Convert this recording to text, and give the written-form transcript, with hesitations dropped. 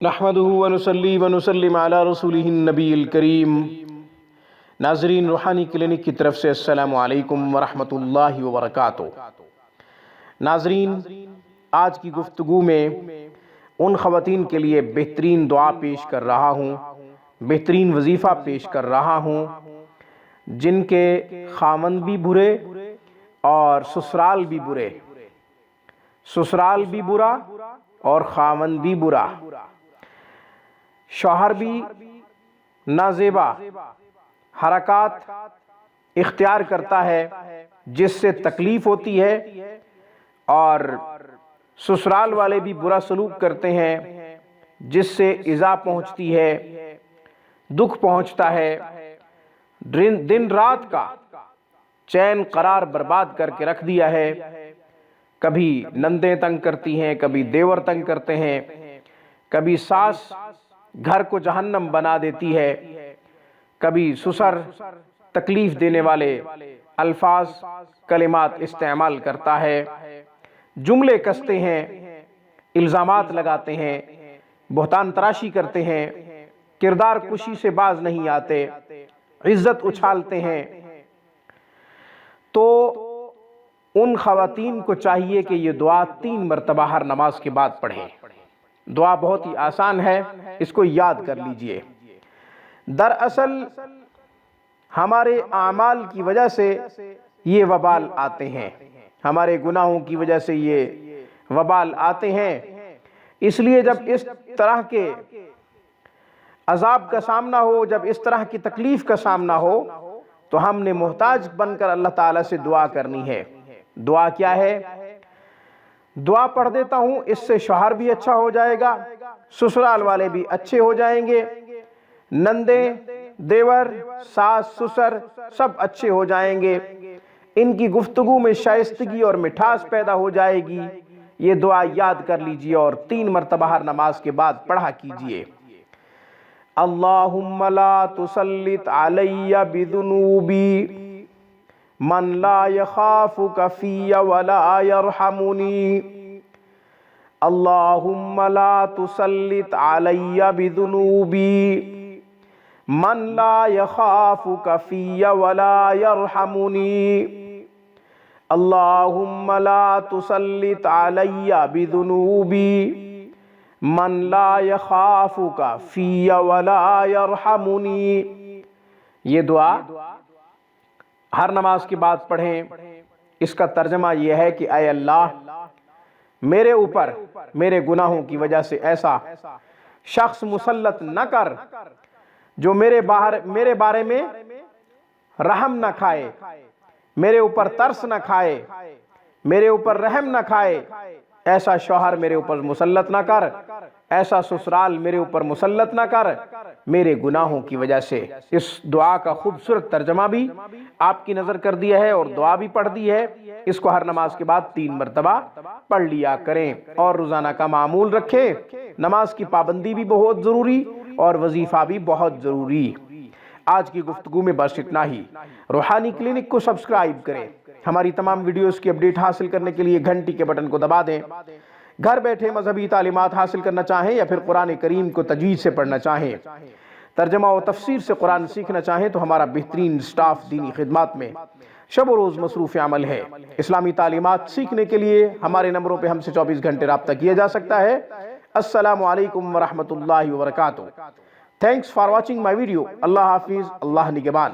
نحمدہ ونصلی ونسلم علی رسولہ النبی الکریم۔ ناظرین، روحانی کلینک کی طرف سے السلام علیکم ورحمۃ اللہ وبرکاتہ۔ ناظرین، آج کی گفتگو میں ان خواتین کے لیے بہترین دعا پیش کر رہا ہوں، بہترین وظیفہ پیش کر رہا ہوں، جن کے خامند بھی برے اور سسرال بھی برے، سسرال بھی برا اور خامند بھی برا، شوہر بھی نازیبا حرکات اختیار کرتا ہے جس سے تکلیف ہوتی ہے، اور سسرال والے بھی برا سلوک کرتے ہیں جس سے ایذا پہنچتی ہے، دکھ پہنچتا ہے، دن رات کا چین قرار برباد کر کے رکھ دیا ہے۔ کبھی نندیں تنگ کرتی ہیں، کبھی دیور تنگ کرتے ہیں، کبھی ساس گھر کو جہنم بنا دیتی ہے، کبھی سسر تکلیف دینے والے الفاظ کلمات استعمال کرتا ہے، جملے کستے ہیں، الزامات لگاتے ہیں، بہتان تراشی کرتے ہیں، کردار کشی سے باز نہیں آتے، عزت اچھالتے ہیں۔ تو ان خواتین کو چاہیے کہ یہ دعا 3 مرتبہ ہر نماز کے بعد پڑھیں۔ دعا بہت ہی آسان ہے، اس کو یاد کر لیجئے۔ دراصل ہمارے اعمال کی وجہ سے یہ وبال آتے ہیں، ہمارے گناہوں کی وجہ سے یہ وبال آتے ہیں۔ اس لیے جب اس طرح کے عذاب کا سامنا ہو، جب اس طرح کی تکلیف کا سامنا ہو، تو ہم نے محتاج بن کر اللہ تعالیٰ سے دعا کرنی ہے۔ دعا کیا ہے؟ دعا پڑھ دیتا ہوں، اس سے شوہر بھی اچھا ہو جائے گا، سسرال والے بھی اچھے ہو جائیں گے، نندیں، دیور، ساس، سسر سب اچھے ہو جائیں گے، ان کی گفتگو میں شائستگی اور مٹھاس پیدا ہو جائے گی۔ یہ دعا یاد کر لیجئے اور 3 مرتبہ ہر نماز کے بعد پڑھا کیجئے۔ اللہم لا تسلط علی بذنوبی من لا یخافک فی ولا یرحمنی، اللہم لا تسلط علی بذنوبی من لا یخافک فی ولا یرحمنی، اللہم لا تسلط علی بذنوبی من لا یخافک فی ولا یرحمنی۔ یہ دعا ہر نماز کے بعد پڑھیں۔ اس کا ترجمہ یہ ہے کہ اے اللہ، میرے اوپر میرے گناہوں کی وجہ سے ایسا شخص مسلط نہ کر جو میرے بارے میں رحم نہ کھائے، میرے اوپر ترس نہ کھائے، میرے اوپر رحم نہ کھائے۔ ایسا شوہر میرے اوپر مسلط نہ کر، ایسا سسرال میرے اوپر مسلط نہ کر میرے گناہوں کی وجہ سے۔ اس دعا کا خوبصورت ترجمہ بھی آپ کی نظر کر دیا ہے اور دعا بھی پڑھ دی ہے۔ اس کو ہر نماز کے بعد 3 مرتبہ پڑھ لیا کریں اور روزانہ کا معمول رکھیں۔ نماز کی پابندی بھی بہت ضروری اور وظیفہ بھی بہت ضروری۔ آج کی گفتگو میں بس اتنا ہی۔ روحانی کلینک کو سبسکرائب کریں۔ ہماری تمام ویڈیوز کی اپڈیٹ حاصل کرنے کے لیے گھنٹی کے بٹن کو دبا دیں۔ گھر بیٹھے مذہبی تعلیمات حاصل کرنا چاہیں یا پھر قرآن کریم کو تجوید سے پڑھنا چاہیں، ترجمہ و تفسیر سے قرآن سیکھنا چاہیں تو ہمارا بہترین سٹاف دینی خدمات میں شب و روز مصروف عمل ہے۔ اسلامی تعلیمات سیکھنے کے لیے ہمارے نمبروں پہ ہم سے 24 گھنٹے رابطہ کیا جا سکتا ہے۔ السلام علیکم ورحمۃ اللہ وبرکاتہ۔ Thanks for watching my video. Allah حافظ، اللہ نگہبان۔